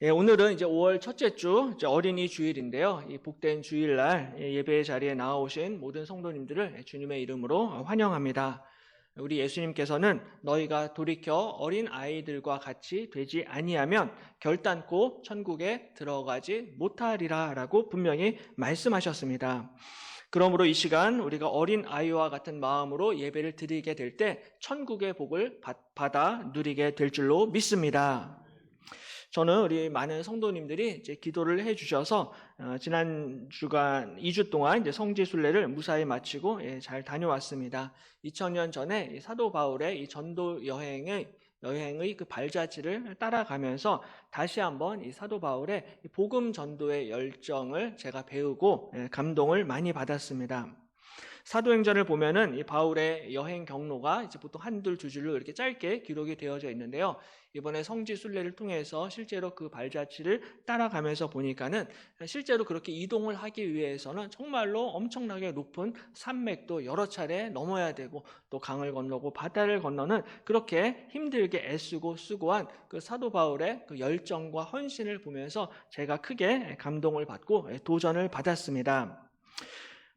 예, 오늘은 이제 5월 첫째 주 어린이 주일인데요. 이 복된 주일날 예배 자리에 나오신 모든 성도님들을 주님의 이름으로 환영합니다. 우리 예수님께서는 너희가 돌이켜 어린 아이들과 같이 되지 아니하면 결단코 천국에 들어가지 못하리라라고 분명히 말씀하셨습니다. 그러므로 이 시간 우리가 어린 아이와 같은 마음으로 예배를 드리게 될 때 천국의 복을 받아 누리게 될 줄로 믿습니다. 저는 우리 많은 성도님들이 이제 기도를 해주셔서 지난 주간 2주 동안 이제 성지순례를 무사히 마치고 잘 다녀왔습니다. 2000년 전에 사도 바울의 이 전도 여행의 그 발자취를 따라가면서 다시 한번 이 사도 바울의 복음 전도의 열정을 제가 배우고 감동을 많이 받았습니다. 사도행전을 보면은 이 바울의 여행 경로가 이제 보통 한둘 두 줄로 이렇게 짧게 기록이 되어져 있는데요. 이번에 성지 순례를 통해서 실제로 그 발자취를 따라가면서 보니까는 실제로 그렇게 이동을 하기 위해서는 정말로 엄청나게 높은 산맥도 여러 차례 넘어야 되고 또 강을 건너고 바다를 건너는 그렇게 힘들게 애쓰고 수고한 그 사도 바울의 그 열정과 헌신을 보면서 제가 크게 감동을 받고 도전을 받았습니다.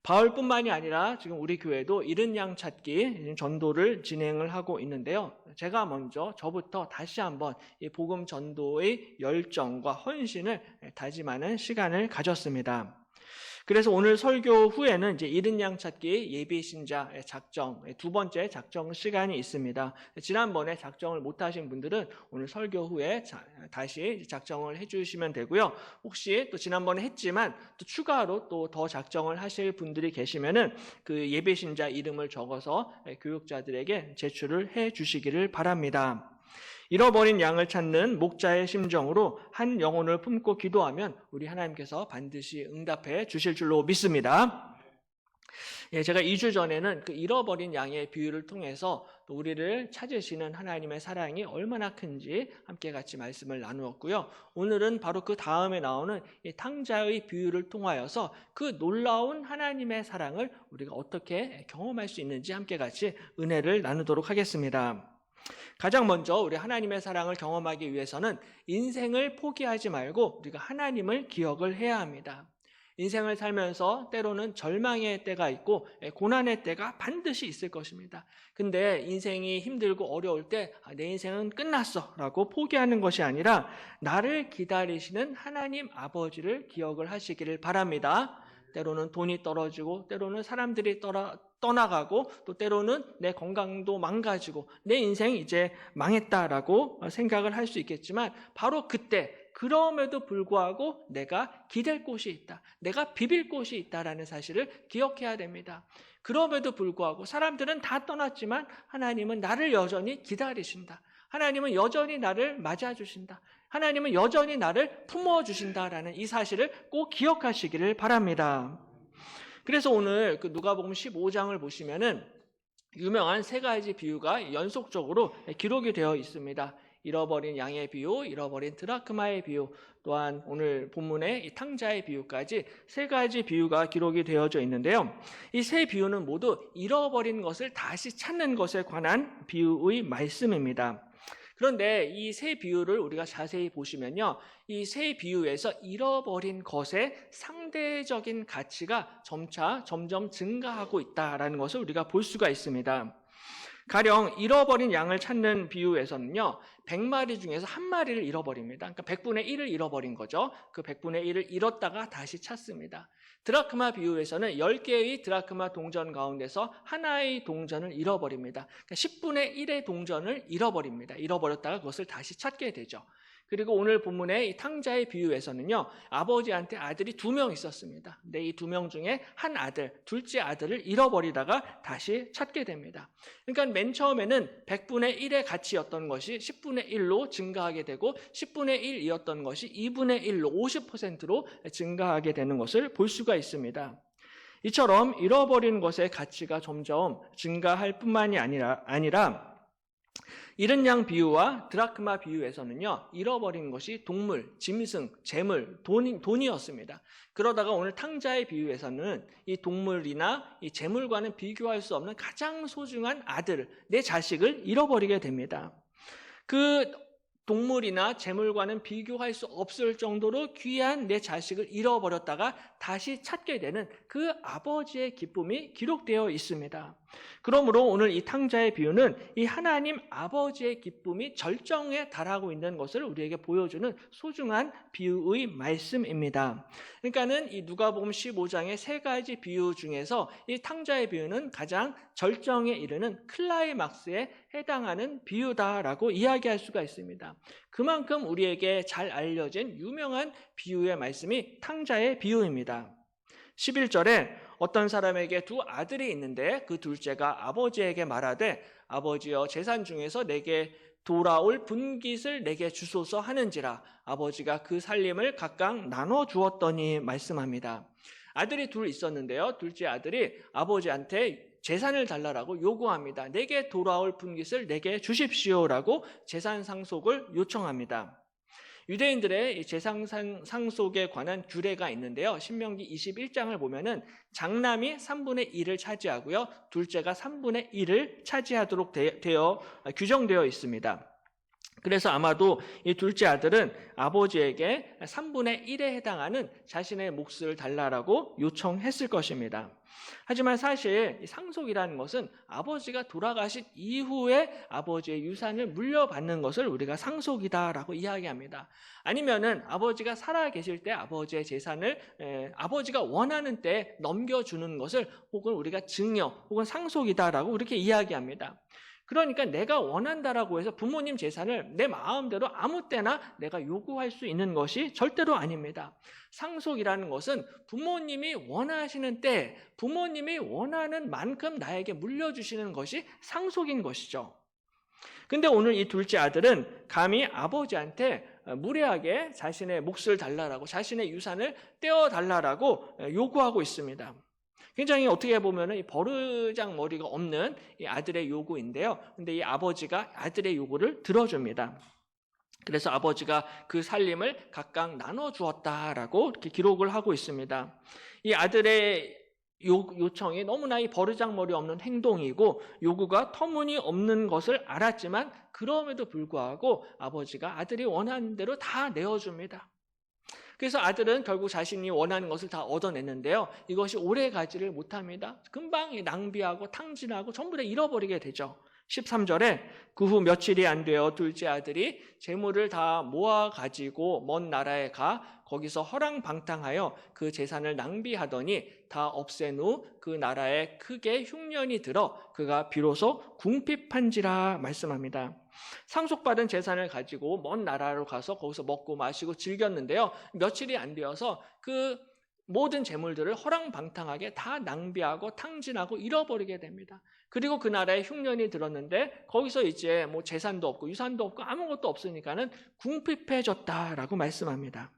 바울뿐만이 아니라 지금 우리 교회도 잃은 양 찾기 전도를 진행을 하고 있는데요. 제가 먼저 저부터 다시 한번 이 복음 전도의 열정과 헌신을 다짐하는 시간을 가졌습니다. 그래서 오늘 설교 후에는 이제 잃은 양 찾기 예비 신자 작정 두 번째 작정 시간이 있습니다. 지난번에 작정을 못하신 분들은 오늘 설교 후에 다시 작정을 해주시면 되고요. 혹시 또 지난번에 했지만 또 추가로 또 더 작정을 하실 분들이 계시면은 그 예비 신자 이름을 적어서 교육자들에게 제출을 해주시기를 바랍니다. 잃어버린 양을 찾는 목자의 심정으로 한 영혼을 품고 기도하면 우리 하나님께서 반드시 응답해 주실 줄로 믿습니다. 제가 2주 전에는 그 잃어버린 양의 비유를 통해서 또 우리를 찾으시는 하나님의 사랑이 얼마나 큰지 함께 같이 말씀을 나누었고요. 오늘은 바로 그 다음에 나오는 이 탕자의 비유를 통하여서 그 놀라운 하나님의 사랑을 우리가 어떻게 경험할 수 있는지 함께 같이 은혜를 나누도록 하겠습니다. 가장 먼저 우리 하나님의 사랑을 경험하기 위해서는 인생을 포기하지 말고 우리가 하나님을 기억을 해야 합니다. 인생을 살면서 때로는 절망의 때가 있고 고난의 때가 반드시 있을 것입니다. 근데 인생이 힘들고 어려울 때 내 인생은 끝났어 라고 포기하는 것이 아니라 나를 기다리시는 하나님 아버지를 기억을 하시기를 바랍니다. 때로는 돈이 떨어지고 때로는 사람들이 떠나가고 또 때로는 내 건강도 망가지고 내 인생이 이제 망했다라고 생각을 할 수 있겠지만 바로 그때 그럼에도 불구하고 내가 기댈 곳이 있다. 내가 비빌 곳이 있다라는 사실을 기억해야 됩니다. 그럼에도 불구하고 사람들은 다 떠났지만 하나님은 나를 여전히 기다리신다. 하나님은 여전히 나를 맞아주신다. 하나님은 여전히 나를 품어주신다라는 이 사실을 꼭 기억하시기를 바랍니다. 그래서 오늘 그 누가복음 15장을 보시면은 유명한 세 가지 비유가 연속적으로 기록이 되어 있습니다. 잃어버린 양의 비유, 잃어버린 드라크마의 비유, 또한 오늘 본문의 이 탕자의 비유까지 세 가지 비유가 기록이 되어져 있는데요. 이 세 비유는 모두 잃어버린 것을 다시 찾는 것에 관한 비유의 말씀입니다. 그런데 이 세 비유를 우리가 자세히 보시면요. 이 세 비유에서 잃어버린 것의 상대적인 가치가 점점 증가하고 있다는 것을 우리가 볼 수가 있습니다. 가령 잃어버린 양을 찾는 비유에서는요. 100마리 중에서 한 마리를 잃어버립니다. 그러니까 100분의 1을 잃어버린 거죠. 그 100분의 1을 잃었다가 다시 찾습니다. 드라크마 비유에서는 10개의 드라크마 동전 가운데서 하나의 동전을 잃어버립니다. 그러니까 10분의 1의 동전을 잃어버립니다. 잃어버렸다가 그것을 다시 찾게 되죠. 그리고 오늘 본문의 이 탕자의 비유에서는요. 아버지한테 아들이 2명 있었습니다. 근데 이 2명 중에 한 아들, 둘째 아들을 잃어버리다가 다시 찾게 됩니다. 그러니까 맨 처음에는 100분의 1의 가치였던 것이 10분의 1로 증가하게 되고 10분의 1이었던 것이 2분의 1로 50%로 증가하게 되는 것을 볼 수가 있습니다. 이처럼 잃어버린 것의 가치가 점점 증가할 뿐만이 아니라 잃은 양 비유와 드라크마 비유에서는요, 잃어버린 것이 동물, 짐승, 재물, 돈이었습니다. 그러다가 오늘 탕자의 비유에서는 이 동물이나 이 재물과는 비교할 수 없는 가장 소중한 아들, 내 자식을 잃어버리게 됩니다. 그 동물이나 재물과는 비교할 수 없을 정도로 귀한 내 자식을 잃어버렸다가 다시 찾게 되는 그 아버지의 기쁨이 기록되어 있습니다. 그러므로 오늘 이 탕자의 비유는 이 하나님 아버지의 기쁨이 절정에 달하고 있는 것을 우리에게 보여주는 소중한 비유의 말씀입니다. 그러니까는 이 누가복음 15장의 세 가지 비유 중에서 이 탕자의 비유는 가장 절정에 이르는 클라이막스에 해당하는 비유다라고 이야기할 수가 있습니다. 그만큼 우리에게 잘 알려진 유명한 비유의 말씀이 탕자의 비유입니다. 11절에 어떤 사람에게 두 아들이 있는데 그 둘째가 아버지에게 말하되 아버지여 재산 중에서 내게 돌아올 분깃을 내게 주소서 하는지라 아버지가 그 살림을 각각 나눠 주었더니 말씀합니다. 아들이 둘 있었는데요. 둘째 아들이 아버지한테 재산을 달라고 요구합니다. 내게 돌아올 분깃을 내게 주십시오라고 재산 상속을 요청합니다. 유대인들의 재산 상속에 관한 규례가 있는데요. 신명기 21장을 보면은 장남이 3분의 1을 차지하고요. 둘째가 3분의 1을 차지하도록 규정되어 있습니다. 그래서 아마도 이 둘째 아들은 아버지에게 3분의 1에 해당하는 자신의 몫을 달라고 요청했을 것입니다. 하지만 사실 상속이라는 것은 아버지가 돌아가신 이후에 아버지의 유산을 물려받는 것을 우리가 상속이다라고 이야기합니다. 아니면은 아버지가 살아 계실 때 아버지의 재산을 아버지가 원하는 때 넘겨주는 것을 혹은 우리가 증여 혹은 상속이다라고 이렇게 이야기합니다. 그러니까 내가 원한다라고 해서 부모님 재산을 내 마음대로 아무 때나 내가 요구할 수 있는 것이 절대로 아닙니다. 상속이라는 것은 부모님이 원하시는 때 부모님이 원하는 만큼 나에게 물려주시는 것이 상속인 것이죠. 근데 오늘 이 둘째 아들은 감히 아버지한테 무례하게 자신의 몫을 달라고 자신의 유산을 떼어달라고 요구하고 있습니다. 굉장히 어떻게 보면 이 버르장머리가 없는 이 아들의 요구인데요. 근데 이 아버지가 아들의 요구를 들어줍니다. 그래서 아버지가 그 살림을 각각 나눠주었다라고 이렇게 기록을 하고 있습니다. 이 아들의 요청이 너무나 이 버르장머리 없는 행동이고 요구가 터무니없는 것을 알았지만 그럼에도 불구하고 아버지가 아들이 원하는 대로 다 내어줍니다. 그래서 아들은 결국 자신이 원하는 것을 다 얻어냈는데요. 이것이 오래 가지를 못합니다. 금방 낭비하고 탕진하고 전부 다 잃어버리게 되죠. 13절에 그 후 며칠이 안 되어 둘째 아들이 재물을 다 모아가지고 먼 나라에 가 거기서 허랑방탕하여 그 재산을 낭비하더니 다 없앤 후 그 나라에 크게 흉년이 들어 그가 비로소 궁핍한지라 말씀합니다. 상속받은 재산을 가지고 먼 나라로 가서 거기서 먹고 마시고 즐겼는데요. 며칠이 안 되어서 그 모든 재물들을 허랑방탕하게 다 낭비하고 탕진하고 잃어버리게 됩니다. 그리고 그 나라에 흉년이 들었는데 거기서 이제 뭐 재산도 없고 유산도 없고 아무것도 없으니까는 궁핍해졌다라고 말씀합니다.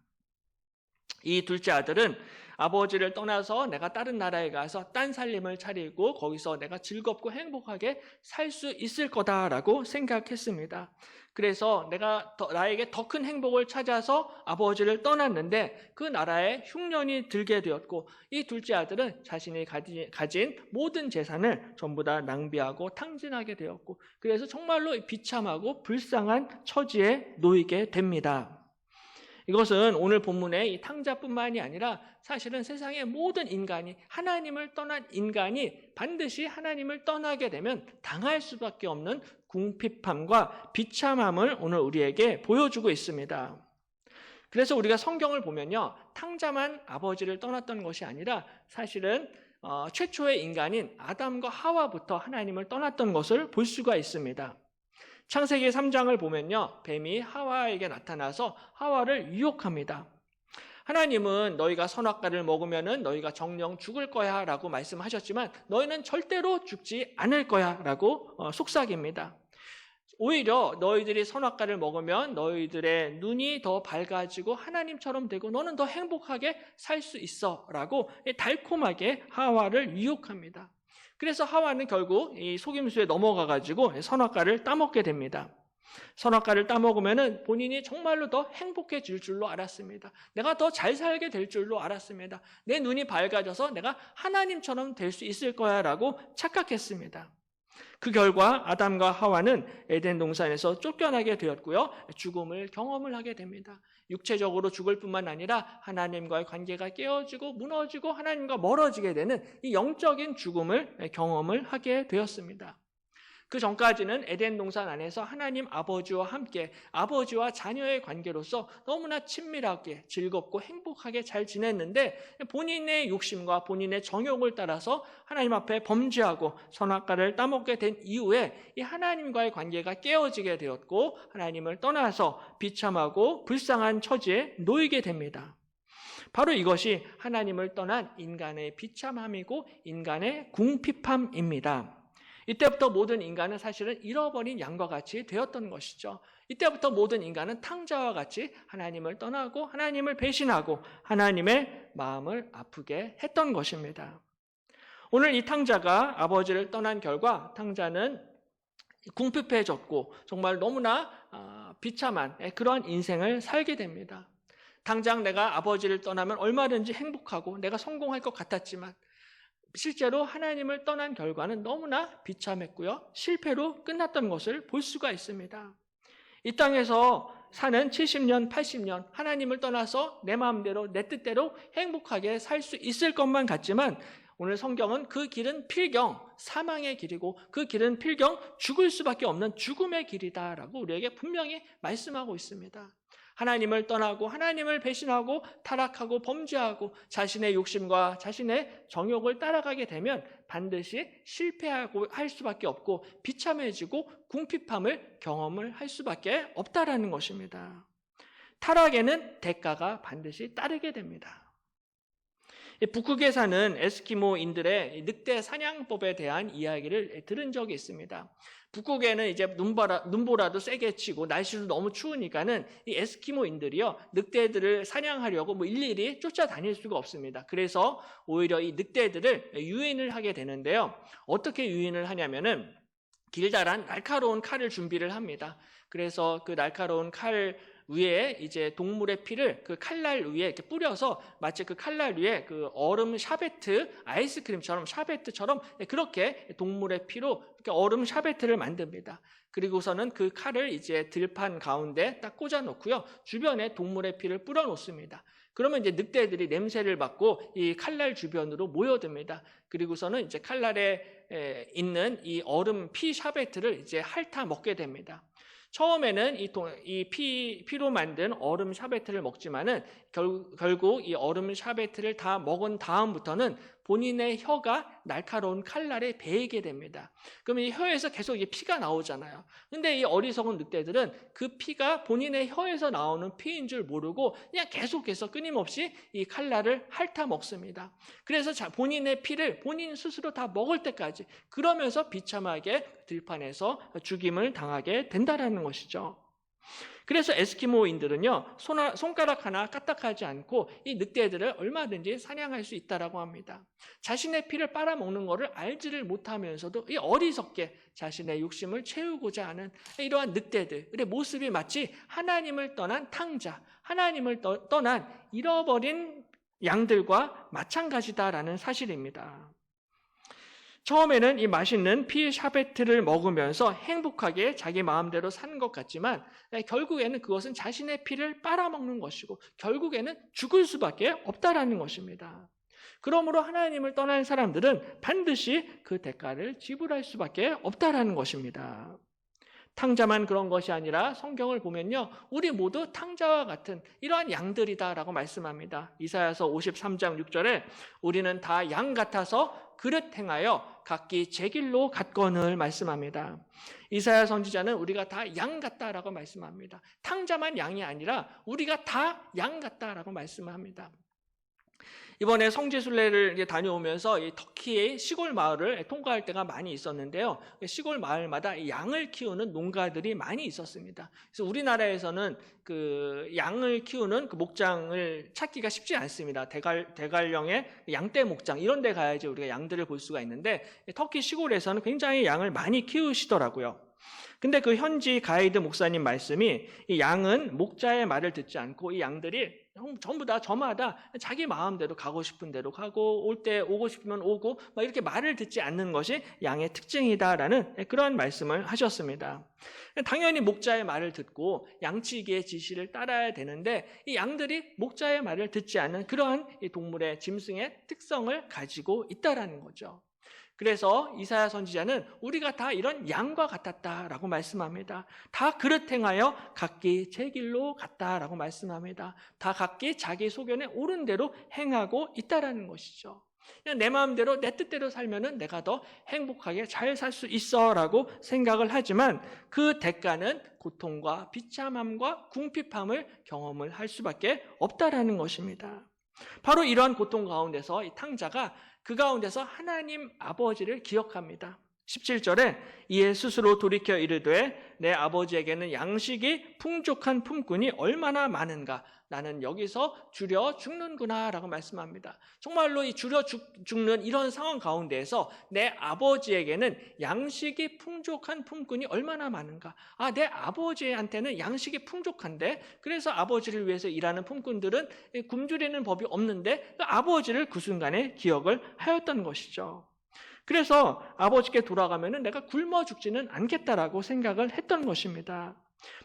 이 둘째 아들은 아버지를 떠나서 내가 다른 나라에 가서 딴 살림을 차리고 거기서 내가 즐겁고 행복하게 살 수 있을 거다라고 생각했습니다. 그래서 나에게 더 큰 행복을 찾아서 아버지를 떠났는데 그 나라에 흉년이 들게 되었고 이 둘째 아들은 자신이 가진 모든 재산을 전부 다 낭비하고 탕진하게 되었고 그래서 정말로 비참하고 불쌍한 처지에 놓이게 됩니다. 이것은 오늘 본문의 이 탕자뿐만이 아니라 사실은 세상의 모든 인간이 하나님을 떠난 인간이 반드시 하나님을 떠나게 되면 당할 수밖에 없는 궁핍함과 비참함을 오늘 우리에게 보여주고 있습니다. 그래서 우리가 성경을 보면요. 탕자만 아버지를 떠났던 것이 아니라 사실은 최초의 인간인 아담과 하와부터 하나님을 떠났던 것을 볼 수가 있습니다. 창세기 3장을 보면요. 뱀이 하와에게 나타나서 하와를 유혹합니다. 하나님은 너희가 선악과를 먹으면 너희가 정령 죽을 거야 라고 말씀하셨지만 너희는 절대로 죽지 않을 거야 라고 속삭입니다. 오히려 너희들이 선악과를 먹으면 너희들의 눈이 더 밝아지고 하나님처럼 되고 너는 더 행복하게 살 수 있어 라고 달콤하게 하와를 유혹합니다. 그래서 하와는 결국 이 속임수에 넘어가가지고 선악과를 따먹게 됩니다. 선악과를 따먹으면 본인이 정말로 더 행복해질 줄로 알았습니다. 내가 더 잘 살게 될 줄로 알았습니다. 내 눈이 밝아져서 내가 하나님처럼 될 수 있을 거야 라고 착각했습니다. 그 결과 아담과 하와는 에덴 동산에서 쫓겨나게 되었고요. 죽음을 경험을 하게 됩니다. 육체적으로 죽을 뿐만 아니라 하나님과의 관계가 깨어지고 무너지고 하나님과 멀어지게 되는 이 영적인 죽음을 경험을 하게 되었습니다. 그 전까지는 에덴 동산 안에서 하나님 아버지와 함께 아버지와 자녀의 관계로서 너무나 친밀하게 즐겁고 행복하게 잘 지냈는데 본인의 욕심과 본인의 정욕을 따라서 하나님 앞에 범죄하고 선악과를 따먹게 된 이후에 이 하나님과의 관계가 깨어지게 되었고 하나님을 떠나서 비참하고 불쌍한 처지에 놓이게 됩니다. 바로 이것이 하나님을 떠난 인간의 비참함이고 인간의 궁핍함입니다. 이때부터 모든 인간은 사실은 잃어버린 양과 같이 되었던 것이죠. 이때부터 모든 인간은 탕자와 같이 하나님을 떠나고 하나님을 배신하고 하나님의 마음을 아프게 했던 것입니다. 오늘 이 탕자가 아버지를 떠난 결과 탕자는 궁핍해졌고 정말 너무나 비참한 그러한 인생을 살게 됩니다. 당장 내가 아버지를 떠나면 얼마든지 행복하고 내가 성공할 것 같았지만 실제로 하나님을 떠난 결과는 너무나 비참했고요. 실패로 끝났던 것을 볼 수가 있습니다. 이 땅에서 사는 70년, 80년 하나님을 떠나서 내 마음대로 내 뜻대로 행복하게 살 수 있을 것만 같지만 오늘 성경은 그 길은 필경 사망의 길이고 그 길은 필경 죽을 수밖에 없는 죽음의 길이다라고 우리에게 분명히 말씀하고 있습니다. 하나님을 떠나고 하나님을 배신하고 타락하고 범죄하고 자신의 욕심과 자신의 정욕을 따라가게 되면 반드시 실패하고 할 수밖에 없고 비참해지고 궁핍함을 경험을 할 수밖에 없다라는 것입니다. 타락에는 대가가 반드시 따르게 됩니다. 북극에 사는 에스키모인들의 늑대 사냥법에 대한 이야기를 들은 적이 있습니다. 북극에는 이제 눈보라도 세게 치고 날씨도 너무 추우니까는 이 에스키모인들이요 늑대들을 사냥하려고 일일이 쫓아다닐 수가 없습니다. 그래서 오히려 이 늑대들을 유인을 하게 되는데요. 어떻게 유인을 하냐면은 길다란 날카로운 칼을 준비를 합니다. 그래서 그 날카로운 칼 위에 이제 동물의 피를 그 칼날 위에 이렇게 뿌려서 마치 그 칼날 위에 그 얼음 샤베트, 아이스크림처럼 샤베트처럼 그렇게 동물의 피로 이렇게 얼음 샤베트를 만듭니다. 그리고서는 그 칼을 이제 들판 가운데 딱 꽂아 놓고요. 주변에 동물의 피를 뿌려 놓습니다. 그러면 이제 늑대들이 냄새를 맡고 이 칼날 주변으로 모여듭니다. 그리고서는 이제 칼날에 있는 이 얼음 피 샤베트를 이제 핥아 먹게 됩니다. 처음에는 이 피로 만든 얼음 샤베트를 먹지만은 결국 이 얼음 샤베트를 다 먹은 다음부터는 본인의 혀가 날카로운 칼날에 베이게 됩니다. 그러면 이 혀에서 계속 이게 피가 나오잖아요. 근데 이 어리석은 늑대들은 그 피가 본인의 혀에서 나오는 피인 줄 모르고 그냥 계속해서 끊임없이 이 칼날을 핥아 먹습니다. 그래서 본인의 피를 본인 스스로 다 먹을 때까지 그러면서 비참하게 들판에서 죽임을 당하게 된다라는 것이죠. 그래서 에스키모인들은요 손가락 하나 까딱하지 않고 이 늑대들을 얼마든지 사냥할 수 있다라고 합니다. 자신의 피를 빨아먹는 것을 알지를 못하면서도 이 어리석게 자신의 욕심을 채우고자 하는 이러한 늑대들의 모습이 마치 하나님을 떠난 탕자, 하나님을 떠난 잃어버린 양들과 마찬가지다라는 사실입니다. 처음에는 이 맛있는 피 샤베트를 먹으면서 행복하게 자기 마음대로 사는 것 같지만 결국에는 그것은 자신의 피를 빨아먹는 것이고 결국에는 죽을 수밖에 없다라는 것입니다. 그러므로 하나님을 떠난 사람들은 반드시 그 대가를 지불할 수밖에 없다라는 것입니다. 탕자만 그런 것이 아니라 성경을 보면요 우리 모두 탕자와 같은 이러한 양들이다라고 말씀합니다. 이사야서 53장 6절에 우리는 다 양 같아서 그릇 행하여 각기 제 길로 갔거늘 말씀합니다. 이사야 선지자는 우리가 다 양 같다라고 말씀합니다. 탕자만 양이 아니라 우리가 다 양 같다라고 말씀합니다. 이번에 성지순례를 다녀오면서 이 터키의 시골 마을을 통과할 때가 많이 있었는데요. 시골 마을마다 양을 키우는 농가들이 많이 있었습니다. 그래서 우리나라에서는 그 양을 키우는 그 목장을 찾기가 쉽지 않습니다. 대관령의 양떼 목장 이런 데 가야지 우리가 양들을 볼 수가 있는데 터키 시골에서는 굉장히 양을 많이 키우시더라고요. 근데 그 현지 가이드 목사님 말씀이 이 양은 목자의 말을 듣지 않고 이 양들이 전부 다 저마다 자기 마음대로 가고 싶은 대로 가고 올 때 오고 싶으면 오고 막 이렇게 말을 듣지 않는 것이 양의 특징이다라는 그런 말씀을 하셨습니다. 당연히 목자의 말을 듣고 양치기의 지시를 따라야 되는데 이 양들이 목자의 말을 듣지 않는 그러한 이 동물의 짐승의 특성을 가지고 있다라는 거죠. 그래서 이사야 선지자는 우리가 다 이런 양과 같았다라고 말씀합니다. 다 그릇 행하여 각기 제 길로 갔다라고 말씀합니다. 다 각기 자기 소견에 옳은 대로 행하고 있다라는 것이죠. 그냥 내 마음대로 내 뜻대로 살면은 내가 더 행복하게 잘 살 수 있어라고 생각을 하지만 그 대가는 고통과 비참함과 궁핍함을 경험을 할 수밖에 없다라는 것입니다. 바로 이러한 고통 가운데서 이 탕자가 그 가운데서 하나님 아버지를 기억합니다. 17절에 이에 스스로 돌이켜 이르되 내 아버지에게는 양식이 풍족한 품꾼이 얼마나 많은가, 나는 여기서 줄여 죽는구나 라고 말씀합니다. 정말로 이 줄여 죽는 이런 상황 가운데에서 내 아버지에게는 양식이 풍족한 품꾼이 얼마나 많은가. 내 아버지한테는 양식이 풍족한데 그래서 아버지를 위해서 일하는 품꾼들은 굶주리는 법이 없는데 그 아버지를 그 순간에 기억을 하였던 것이죠. 그래서 아버지께 돌아가면은 내가 굶어 죽지는 않겠다라고 생각을 했던 것입니다.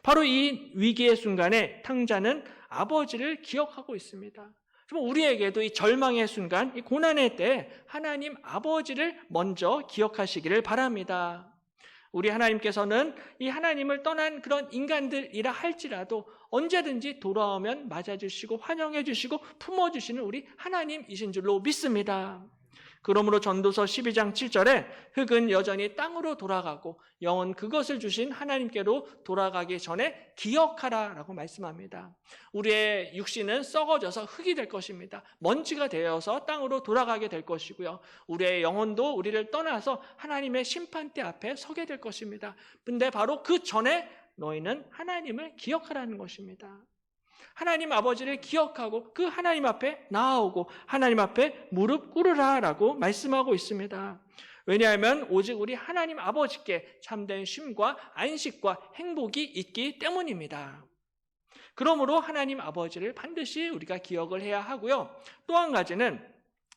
바로 이 위기의 순간에 탕자는 아버지를 기억하고 있습니다. 정말 우리에게도 이 절망의 순간, 이 고난의 때 하나님 아버지를 먼저 기억하시기를 바랍니다. 우리 하나님께서는 이 하나님을 떠난 그런 인간들이라 할지라도 언제든지 돌아오면 맞아주시고 환영해 주시고 품어주시는 우리 하나님이신 줄로 믿습니다. 그러므로 전도서 12장 7절에 흙은 여전히 땅으로 돌아가고 영은 그것을 주신 하나님께로 돌아가기 전에 기억하라 라고 말씀합니다. 우리의 육신은 썩어져서 흙이 될 것입니다. 먼지가 되어서 땅으로 돌아가게 될 것이고요. 우리의 영혼도 우리를 떠나서 하나님의 심판대 앞에 서게 될 것입니다. 근데 바로 그 전에 너희는 하나님을 기억하라는 것입니다. 하나님 아버지를 기억하고 그 하나님 앞에 나아오고 하나님 앞에 무릎 꿇으라라고 말씀하고 있습니다. 왜냐하면 오직 우리 하나님 아버지께 참된 쉼과 안식과 행복이 있기 때문입니다. 그러므로 하나님 아버지를 반드시 우리가 기억을 해야 하고요. 또 한 가지는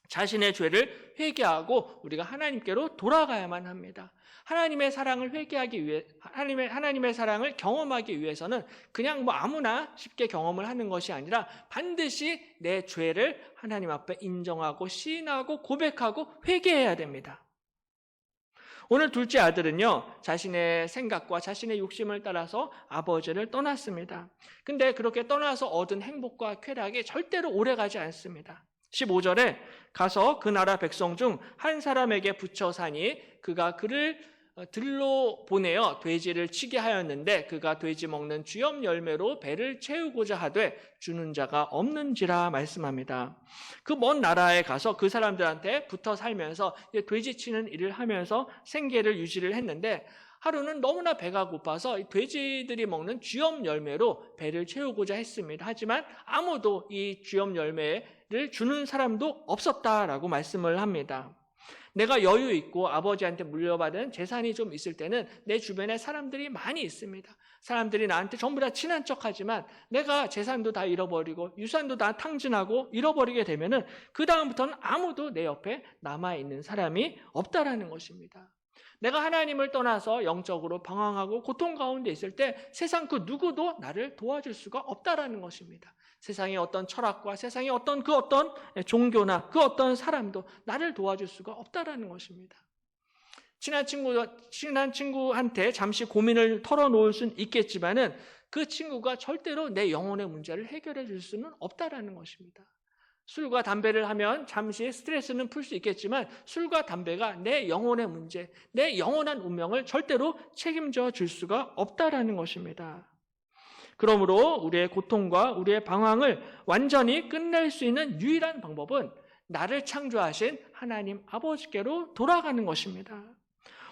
자신의 죄를 회개하고 우리가 하나님께로 돌아가야만 합니다. 하나님의 사랑을 회개하기 위해 하나님의 사랑을 경험하기 위해서는 그냥 아무나 쉽게 경험을 하는 것이 아니라 반드시 내 죄를 하나님 앞에 인정하고 시인하고 고백하고 회개해야 됩니다. 오늘 둘째 아들은요, 자신의 생각과 자신의 욕심을 따라서 아버지를 떠났습니다. 근데 그렇게 떠나서 얻은 행복과 쾌락이 절대로 오래가지 않습니다. 15절에 가서 그 나라 백성 중 한 사람에게 붙여 사니 그가 그를 들로 보내어 돼지를 치게 하였는데 그가 돼지 먹는 쥐염 열매로 배를 채우고자 하되 주는 자가 없는지라 말씀합니다. 그 먼 나라에 가서 그 사람들한테 붙어 살면서 돼지 치는 일을 하면서 생계를 유지를 했는데 하루는 너무나 배가 고파서 돼지들이 먹는 쥐염 열매로 배를 채우고자 했습니다. 하지만 아무도 이 쥐염 열매를 주는 사람도 없었다라고 말씀을 합니다. 내가 여유 있고 아버지한테 물려받은 재산이 좀 있을 때는 내 주변에 사람들이 많이 있습니다. 사람들이 나한테 전부 다 친한 척하지만 내가 재산도 다 잃어버리고 유산도 다 탕진하고 잃어버리게 되면은 그 다음부터는 아무도 내 옆에 남아있는 사람이 없다라는 것입니다. 내가 하나님을 떠나서 영적으로 방황하고 고통 가운데 있을 때 세상 그 누구도 나를 도와줄 수가 없다라는 것입니다. 세상의 어떤 철학과 세상의 어떤 종교나 그 어떤 사람도 나를 도와줄 수가 없다라는 것입니다. 친한 친구한테 잠시 고민을 털어놓을 수는 있겠지만은 그 친구가 절대로 내 영혼의 문제를 해결해 줄 수는 없다라는 것입니다. 술과 담배를 하면 잠시 스트레스는 풀 수 있겠지만 술과 담배가 내 영혼의 문제, 내 영원한 운명을 절대로 책임져 줄 수가 없다라는 것입니다. 그러므로 우리의 고통과 우리의 방황을 완전히 끝낼 수 있는 유일한 방법은 나를 창조하신 하나님 아버지께로 돌아가는 것입니다.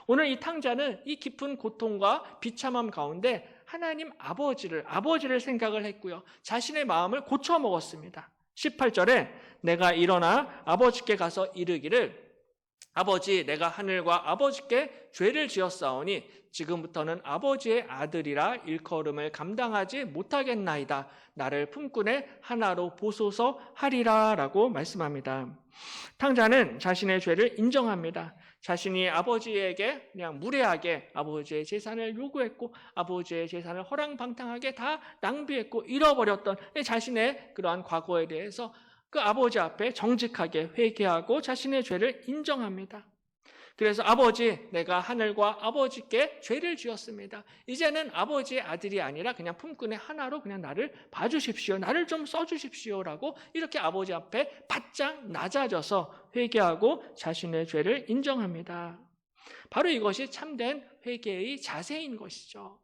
오늘 이 탕자는 이 깊은 고통과 비참함 가운데 하나님 아버지를 생각을 했고요. 자신의 마음을 고쳐 먹었습니다. 18절에 내가 일어나 아버지께 가서 이르기를 아버지, 내가 하늘과 아버지께 죄를 지었사오니 지금부터는 아버지의 아들이라 일컬음을 감당하지 못하겠나이다. 나를 품꾼의 하나로 보소서 하리라 라고 말씀합니다. 탕자는 자신의 죄를 인정합니다. 자신이 아버지에게 그냥 무례하게 아버지의 재산을 요구했고 아버지의 재산을 허랑방탕하게 다 낭비했고 잃어버렸던 자신의 그러한 과거에 대해서 그 아버지 앞에 정직하게 회개하고 자신의 죄를 인정합니다. 그래서 아버지, 내가 하늘과 아버지께 죄를 지었습니다. 이제는 아버지의 아들이 아니라 그냥 품꾼의 하나로 그냥 나를 봐주십시오. 나를 좀 써주십시오라고 이렇게 아버지 앞에 바짝 낮아져서 회개하고 자신의 죄를 인정합니다. 바로 이것이 참된 회개의 자세인 것이죠.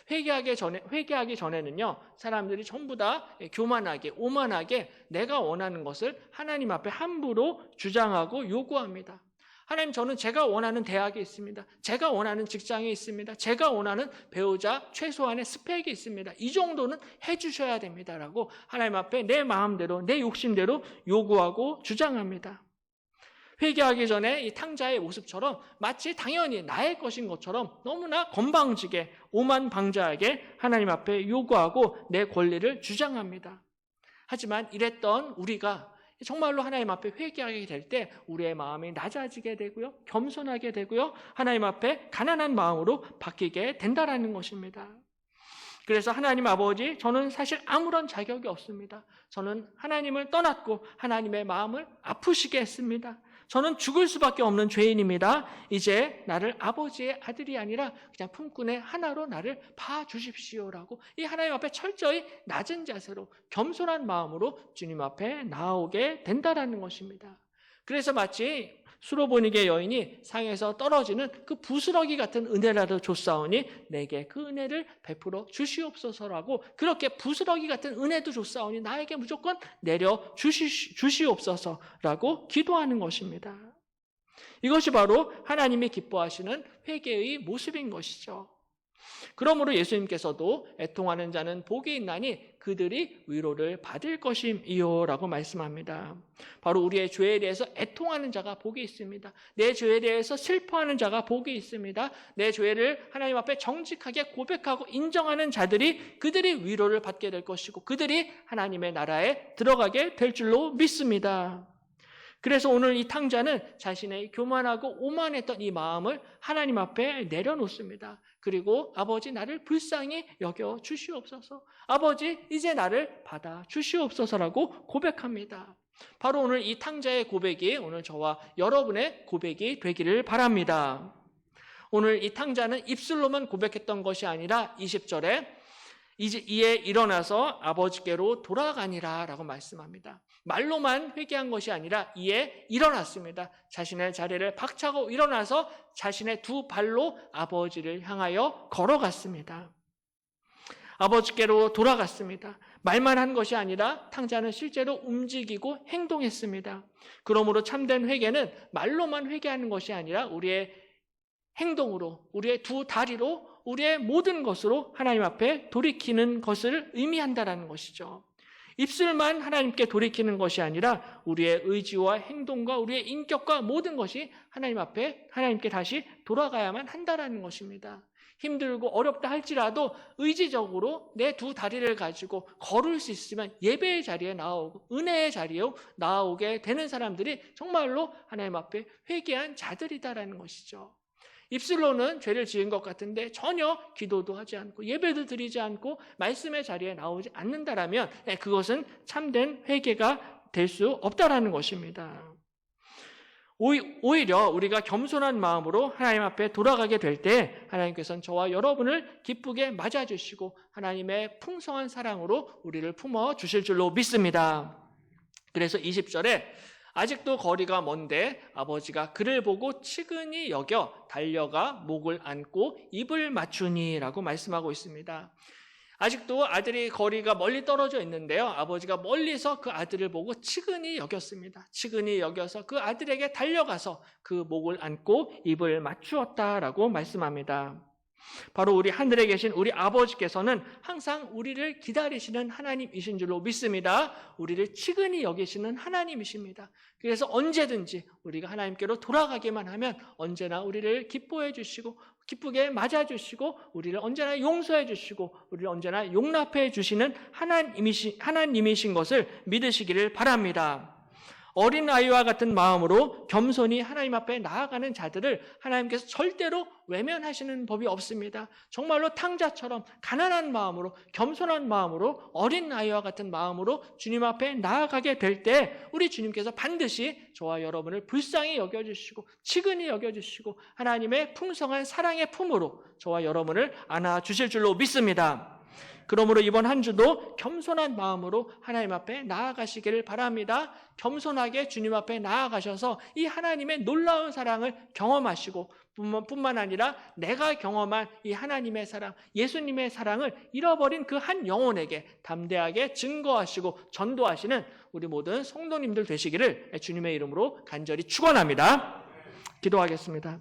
회개하기 전에는요, 사람들이 전부 다 교만하게, 오만하게 내가 원하는 것을 하나님 앞에 함부로 주장하고 요구합니다. 하나님, 저는 제가 원하는 대학에 있습니다. 제가 원하는 직장에 있습니다. 제가 원하는 배우자 최소한의 스펙이 있습니다. 이 정도는 해주셔야 됩니다라고 하나님 앞에 내 마음대로, 내 욕심대로 요구하고 주장합니다. 회개하기 전에 이 탕자의 모습처럼 마치 당연히 나의 것인 것처럼 너무나 건방지게 오만방자하게 하나님 앞에 요구하고 내 권리를 주장합니다. 하지만 이랬던 우리가 정말로 하나님 앞에 회개하게 될 때 우리의 마음이 낮아지게 되고요, 겸손하게 되고요, 하나님 앞에 가난한 마음으로 바뀌게 된다라는 것입니다. 그래서 하나님 아버지, 저는 사실 아무런 자격이 없습니다. 저는 하나님을 떠났고 하나님의 마음을 아프시게 했습니다. 저는 죽을 수밖에 없는 죄인입니다. 이제 나를 아버지의 아들이 아니라 그냥 품꾼의 하나로 나를 봐주십시오라고 이 하나님 앞에 철저히 낮은 자세로 겸손한 마음으로 주님 앞에 나오게 된다라는 것입니다. 그래서 마치 수로보니게 여인이 상에서 떨어지는 그 부스러기 같은 은혜라도 줬사오니 내게 그 은혜를 베풀어 주시옵소서라고 그렇게 부스러기 같은 은혜도 줬사오니 나에게 무조건 내려 주시옵소서라고 기도하는 것입니다. 이것이 바로 하나님이 기뻐하시는 회개의 모습인 것이죠. 그러므로 예수님께서도 애통하는 자는 복이 있나니 그들이 위로를 받을 것임이요 라고 말씀합니다. 바로 우리의 죄에 대해서 애통하는 자가 복이 있습니다. 내 죄에 대해서 슬퍼하는 자가 복이 있습니다. 내 죄를 하나님 앞에 정직하게 고백하고 인정하는 자들이 그들이 위로를 받게 될 것이고 그들이 하나님의 나라에 들어가게 될 줄로 믿습니다. 그래서 오늘 이 탕자는 자신의 교만하고 오만했던 이 마음을 하나님 앞에 내려놓습니다. 그리고 아버지, 나를 불쌍히 여겨 주시옵소서. 아버지, 이제 나를 받아 주시옵소서라고 고백합니다. 바로 오늘 이 탕자의 고백이 오늘 저와 여러분의 고백이 되기를 바랍니다. 오늘 이 탕자는 입술로만 고백했던 것이 아니라 20절에 이에 일어나서 아버지께로 돌아가니라 라고 말씀합니다. 말로만 회개한 것이 아니라 이에 일어났습니다. 자신의 자리를 박차고 일어나서 자신의 두 발로 아버지를 향하여 걸어갔습니다. 아버지께로 돌아갔습니다. 말만 한 것이 아니라 탕자는 실제로 움직이고 행동했습니다. 그러므로 참된 회개는 말로만 회개하는 것이 아니라 우리의 행동으로, 우리의 두 다리로, 우리의 모든 것으로 하나님 앞에 돌이키는 것을 의미한다는 것이죠. 입술만 하나님께 돌이키는 것이 아니라 우리의 의지와 행동과 우리의 인격과 모든 것이 하나님 앞에 하나님께 다시 돌아가야만 한다는 것입니다. 힘들고 어렵다 할지라도 의지적으로 내 두 다리를 가지고 걸을 수 있으면 예배의 자리에 나오고 은혜의 자리에 나오게 되는 사람들이 정말로 하나님 앞에 회개한 자들이다라는 것이죠. 입술로는 죄를 지은 것 같은데 전혀 기도도 하지 않고 예배도 드리지 않고 말씀의 자리에 나오지 않는다라면 그것은 참된 회개가 될 수 없다라는 것입니다. 오히려 우리가 겸손한 마음으로 하나님 앞에 돌아가게 될 때 하나님께서는 저와 여러분을 기쁘게 맞아주시고 하나님의 풍성한 사랑으로 우리를 품어주실 줄로 믿습니다. 그래서 20절에 아직도 거리가 먼데 아버지가 그를 보고 측은히 여겨 달려가 목을 안고 입을 맞추니 라고 말씀하고 있습니다. 아직도 아들이 거리가 멀리 떨어져 있는데요. 아버지가 멀리서 그 아들을 보고 측은히 여겼습니다. 측은히 여겨서 그 아들에게 달려가서 그 목을 안고 입을 맞추었다라고 말씀합니다. 바로 우리 하늘에 계신 우리 아버지께서는 항상 우리를 기다리시는 하나님이신 줄로 믿습니다. 우리를 치근히 여기시는 하나님이십니다. 그래서 언제든지 우리가 하나님께로 돌아가기만 하면 언제나 우리를 기뻐해 주시고 기쁘게 맞아 주시고 우리를 언제나 용서해 주시고 우리를 언제나 용납해 주시는 하나님이신 것을 믿으시기를 바랍니다. 어린아이와 같은 마음으로 겸손히 하나님 앞에 나아가는 자들을 하나님께서 절대로 외면하시는 법이 없습니다. 정말로 탕자처럼 가난한 마음으로, 겸손한 마음으로, 어린아이와 같은 마음으로 주님 앞에 나아가게 될 때 우리 주님께서 반드시 저와 여러분을 불쌍히 여겨주시고 치근히 여겨주시고 하나님의 풍성한 사랑의 품으로 저와 여러분을 안아주실 줄로 믿습니다. 그러므로 이번 한 주도 겸손한 마음으로 하나님 앞에 나아가시기를 바랍니다. 겸손하게 주님 앞에 나아가셔서 이 하나님의 놀라운 사랑을 경험하시고 뿐만 아니라 내가 경험한 이 하나님의 사랑, 예수님의 사랑을 잃어버린 그 한 영혼에게 담대하게 증거하시고 전도하시는 우리 모든 성도님들 되시기를 주님의 이름으로 간절히 축원합니다. 기도하겠습니다.